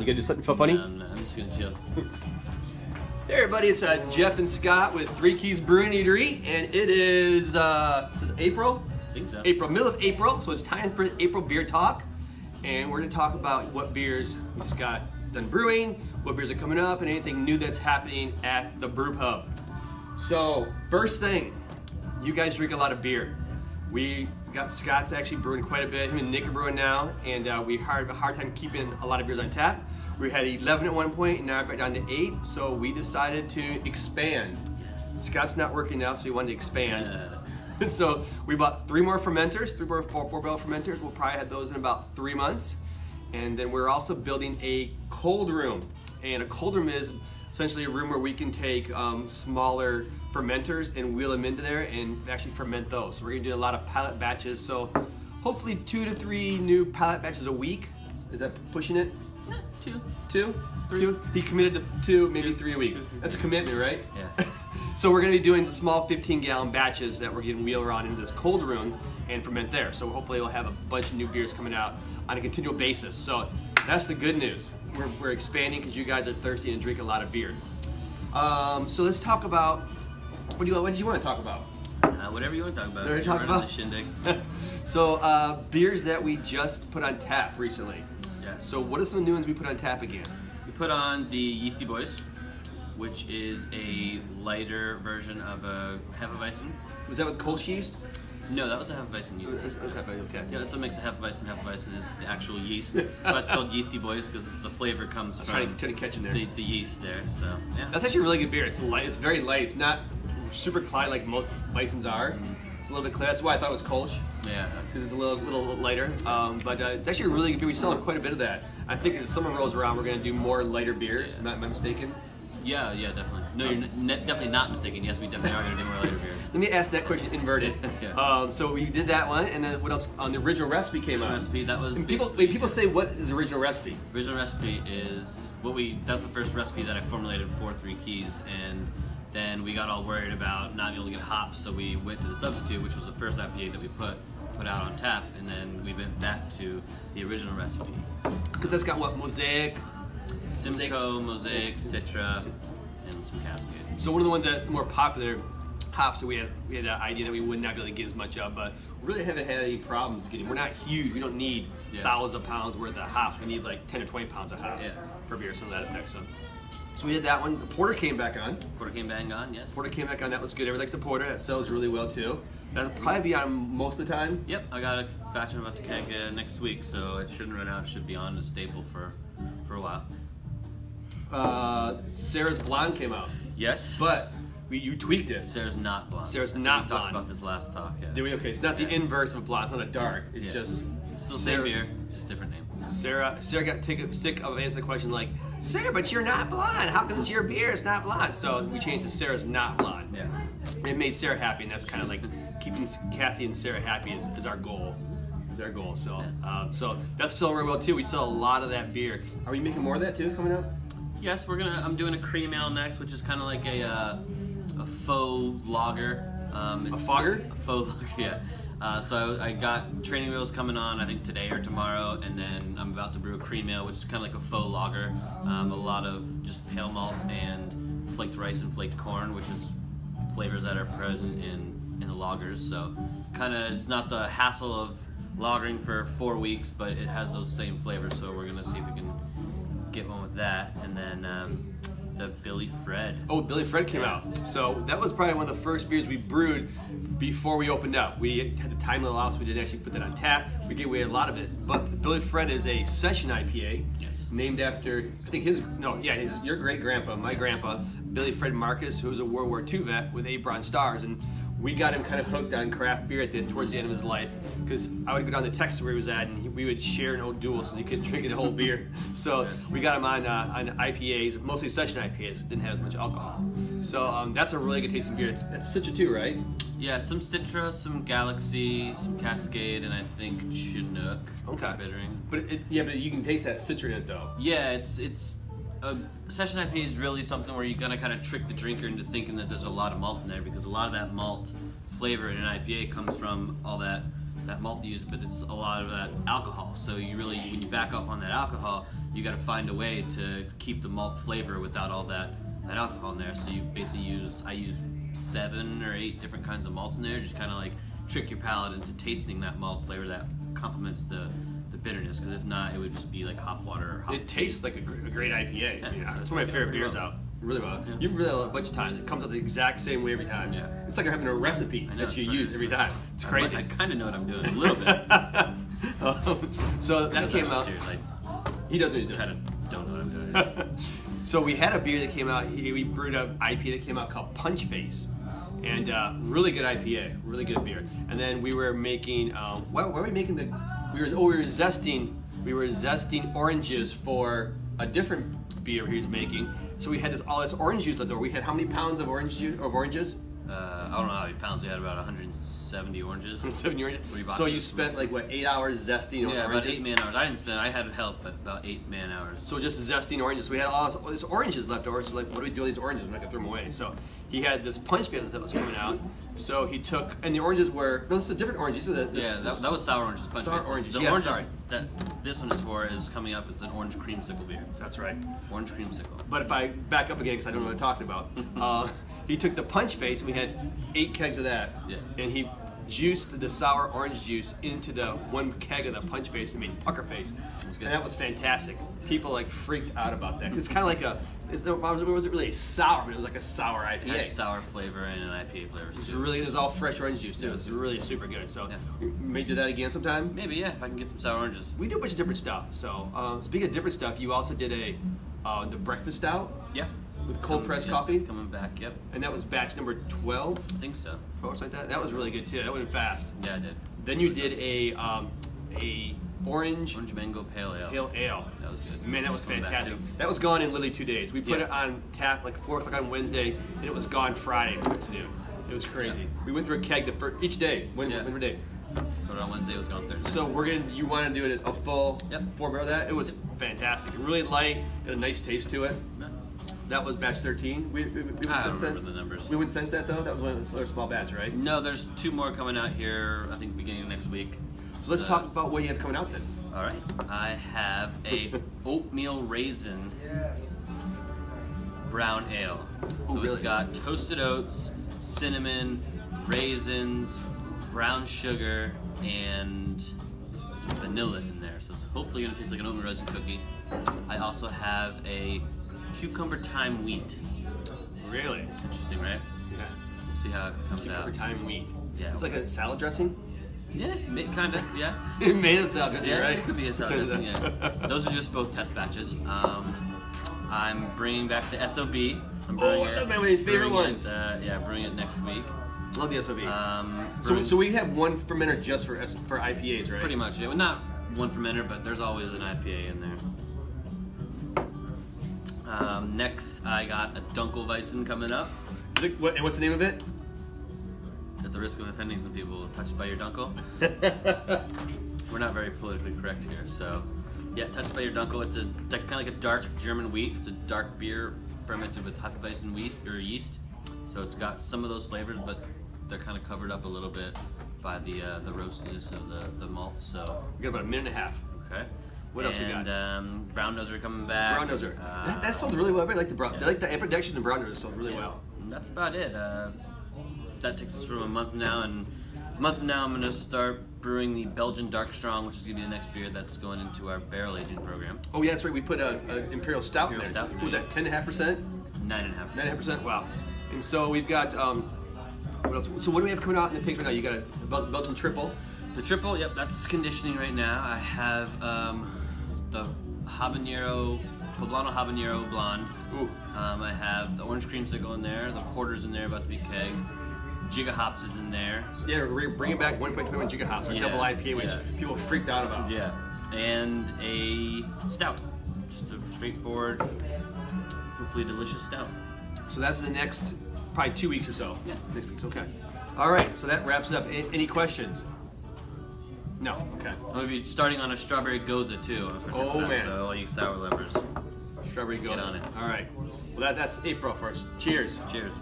gonna do something funny? No, I'm just gonna chill. Hey everybody, it's Jeff and Scott with Three Keys Brewing Eatery, and it is April? I think so. Middle of April, so it's time for April Beer Talk. And we're gonna talk about what beers we just got done brewing, what beers are coming up, and anything new that's happening at the Brew Pub. So, first thing, you guys drink a lot of beer. We got Scott's actually brewing quite a bit, him and Nick are brewing now, and we had a hard time keeping a lot of beers on tap. We had 11 at one point, and now we're down to 8, so we decided to expand. Yes. Scott's not working out, so we wanted to expand. So we bought 3 more fermenters, 3 more 4-barrel fermenters. We'll probably have those in about 3 months. And then we're also building a cold room. And a cold room is essentially a room where we can take smaller fermenters and wheel them into there and actually ferment those. So we're gonna do a lot of pilot batches. So hopefully 2 to 3 new pilot batches a week. Is that pushing it? 2. 2? 3. 2? He committed to 2, maybe 3 a week. 2, 3. That's a commitment, right? Yeah. So we're going to be doing the small 15-gallon batches that we're getting wheel around into this cold room and ferment there. So hopefully we'll have a bunch of new beers coming out on a continual basis. So that's the good news. We're expanding because you guys are thirsty and drink a lot of beer. So let's talk about, what did you want to talk about? Whatever you want to talk about. Whatever you talk Right on about? the shindig. So beers that we just put on tap recently. Yes. So what are some new ones we put on tap again? We put on the Yeasty Boys, which is a lighter version of a Hefeweizen. Was that with Kolsch yeast? No, that was a Hefeweizen yeast. Was that okay? Yeah, that's what makes a Hefeweizen. Hefeweizen is the actual yeast. But it's called Yeasty Boys because the flavor comes I was from trying to catch in there. the yeast there. So yeah. That's actually a really good beer. It's light. It's very light. It's not super clear like most Bisons are. It's a little bit clear. That's why I thought it was Kolsch, Yeah. because it's a little lighter. But it's actually a really good beer. We sell quite a bit of that. I think as summer rolls around, we're going to do more lighter beers. Am I mistaken? Yeah, definitely. No, you're definitely not mistaken. Yes, we definitely are going to do more later beers. Let me ask that question inverted. Yeah. So we did that one, and then what else? On the original recipe came out. Recipe, that was And people basically- people say, what is the original recipe? Original recipe is that's the first recipe that I formulated for Three Keys, and then we got all worried about not being able to get hops, so we went to the substitute, which was the first IPA that we put out on tap, and then we went back to the original recipe. Because that's got what? Mosaic. Simcoe, Mosaic, Citra, and some Cascade. So one of the ones that more popular hops that we had an idea that we would not be able to get as much of, but we really haven't had any problems getting. We're not huge. We don't need thousands of pounds worth of hops. We need like 10 or 20 pounds of hops per beer, something to that effect. So we did that one. The porter came back on. Porter came back on, yes. Porter came back on. That was good. Everybody likes the porter. That sells really well too. That'll probably be on most of the time. Yep, I got a batch of the keg next week, so it shouldn't run out. It should be on a staple for a while. Sarah's Blonde came out, Yes. but you tweaked it. Sarah's not blonde. Sarah's I think not we blonde. talked about this last talk. Yeah. Did we? Okay, it's not the inverse of blonde. It's not a dark. It's just Still the same beer, just different name. Sarah got sick of answering the question like, Sarah, but you're not blonde. How come it's your beer? It's not blonde. So we changed to Sarah's not blonde. Yeah. It made Sarah happy, and that's kind of like keeping Kathy and Sarah happy is our goal. Is our goal. So so that's selling really well too. We sell a lot of that beer. Are we making more of that too coming up? Yes, I'm doing a cream ale next, which is kind of like a faux lager. A fogger? A faux lager, yeah. So I got training wheels coming on, I think today or tomorrow, and then I'm about to brew a cream ale, which is kind of like a faux lager. A lot of just pale malt and flaked rice and flaked corn, which is flavors that are present in the lagers. So kind of, it's not the hassle of lagering for 4 weeks, but it has those same flavors. So we're gonna see if we can get one with that, and then the Billy Fred. Oh, Billy Fred came out. So that was probably one of the first beers we brewed before we opened up. We had the time to allow, so we didn't actually put that on tap. We gave away a lot of it. But the Billy Fred is a session IPA. Yes. Named after, I think your great grandpa, my grandpa, Billy Fred Marcus, who was a World War II vet with 8 Bronze Stars, and we got him kind of hooked on craft beer towards the end of his life, because I would go down to Texas where he was at, and we would share an old duel, so he couldn't drink the whole beer. So we got him on IPAs, mostly session IPAs. It didn't have as much alcohol. So that's a really good tasting beer. That's Citra too, right? Yeah, some Citra, some Galaxy, some Cascade, and I think Chinook. Okay. Bittering. But you can taste that Citra in it though. Yeah, it's session IPA is really something where you're gonna kind of trick the drinker into thinking that there's a lot of malt in there, because a lot of that malt flavor in an IPA comes from all that malt use, but it's a lot of that alcohol. So you really, when you back off on that alcohol, you got to find a way to keep the malt flavor without all that alcohol in there. So you basically I use 7 or 8 different kinds of malts in there, just kind of like trick your palate into tasting that malt flavor that complements the bitterness. Because if not, it would just be like hop water or hop. It tastes like a great IPA. I mean, so it's one of my favorite pretty beers well. out. Really well. Yeah. You've read it a bunch of times. It comes out the exact same way every time. Yeah. It's like you're having a recipe I know, that you it's use funny. every time. It's crazy. I kind of know what I'm doing a little bit. So that came out. Serious. He does what he's I doing. kind of don't know what I'm doing. So we had a beer that came out. We brewed an IPA that came out called Punch Face, and really good IPA, really good beer. And then we were making. Why were we making the? We were zesting. We were zesting oranges for a different beer he was making. So we had all this orange juice left over. We had how many pounds of oranges? I don't know how many pounds we had. About 170 oranges. 70 oranges. 3 So you boxes. spent like what, 8 hours zesting Yeah, oranges? about 8 man hours. I didn't spend. I had help, but about 8 man hours. So just zesting oranges. We had all these oranges left over. So like, what do we do with these oranges? We're not gonna throw them away. So he had this punch face that was coming out. So he took, and the oranges were. No, this is a different orange. These are That was sour oranges. Punch Sour face. oranges, The yeah, oranges sorry. that this one is for is coming up. It's an orange creamsicle beer. That's right. Orange creamsicle. But if I back up again, because I don't know what I'm talking about, he took the punch face, and we had 8 kegs of that, Yeah. and he juiced the sour orange juice into the 1 keg of the punch face and made pucker face, good. and that was fantastic. People like freaked out about that. 'Cause it's kind of like it wasn't really sour, but it was like a sour It IPA. had sour flavor and an IPA flavor It was too. really, it was all fresh orange juice too. Yeah. It was really super good. So Yeah. we may do that again sometime. Maybe yeah, if I can get some sour oranges. We do a bunch of different stuff. So speaking of different stuff, you also did the breakfast stout Yeah. with It's cold coming- pressed yeah, coffee, It's coming back. Yep. and that was batch number 12. I think so. Or something like that. That was really good too. That went fast. Yeah, I did. Then you did a orange Orange mango pale ale. pale ale. That was good. Man, that was It's coming back, fantastic. too. That was gone in literally 2 days. We put Yeah. it on tap like 4 o'clock on Wednesday, and it was gone Friday afternoon. It was crazy. Yeah. We went through a keg each day, one Yeah. day. Put it on Wednesday. It was gone Thursday. So you want to do it a full Yep. 4 barrel of that? It was fantastic. Really light, got a nice taste to it. Yeah. That was batch 13. We went I don't since remember then. the numbers. We went since that though. That was another small batch, right? No, there's 2 more coming out here. I think beginning of next week. So let's talk about what you have coming out then. All right. I have a oatmeal raisin brown ale. So Ooh, it's really? got toasted oats, cinnamon, raisins, brown sugar, and some vanilla in there. So it's hopefully gonna taste like an oatmeal raisin cookie. I also have a cucumber thyme wheat. Really? Interesting, right? Yeah. We'll see how it comes Cucumber out. thyme wheat. Yeah. It's like a salad dressing. Yeah, kind of. Yeah. Made of salad dressing, Yeah, right? it could be a salad dressing. Yeah. Those are just both test batches. I'm bringing back the SOB. I'm brewing that's one of my favorite brewing ones. Brewing it next week. Love the SOB. Brewing- So we have one fermenter just for IPAs, right? pretty much. Yeah, well, not one fermenter, but there's always an IPA in there. Next, I got a Dunkelweizen coming up. And what's the name of it? At the risk of offending some people, touched by your Dunkel. We're not very politically correct here, so yeah, touched by your Dunkel. It's kind of like a dark German wheat. It's a dark beer fermented with Hefeweizen wheat or yeast. So it's got some of those flavors, but they're kind of covered up a little bit by the roastiness of the malts. So We got about a minute and a half. okay. What else we got? And brown noser coming back. Brown noser. That sold really well. I like the brown. yeah. I like the ambidextrous and brown noser sold really Yeah. well. And that's about it. That takes us from a month now, and a month from now I'm gonna start brewing the Belgian Dark Strong, which is gonna be the next beer that's going into our barrel aging program. Oh yeah, that's right. We put a imperial stout Imperial in there. stout, What was that 10.5%? 9.5%. 9.5%. Wow. And so we've got what else? So what do we have coming out in the picks right now? You got a Belgian triple. The triple, yep, that's conditioning right now. I have the Poblano Habanero Blonde. Ooh. I have the orange creamsicle in there. The porter's in there, about to be kegged. Giga Hops is in there. Yeah, we're bringing back 1.21 gigahops, our Yeah, double IPA, which yeah. people freaked out about. Yeah, and a stout, just a straightforward, hopefully delicious stout. So that's the next probably 2 weeks or so. Yeah. Next week's okay. All right, so that wraps it up. Any questions? No. Okay. I'm gonna be starting on a strawberry goza too for test Oh, batch, man. so all you sour lovers, Strawberry goes on it. All right. Well, that's April 1st. Cheers. cheers.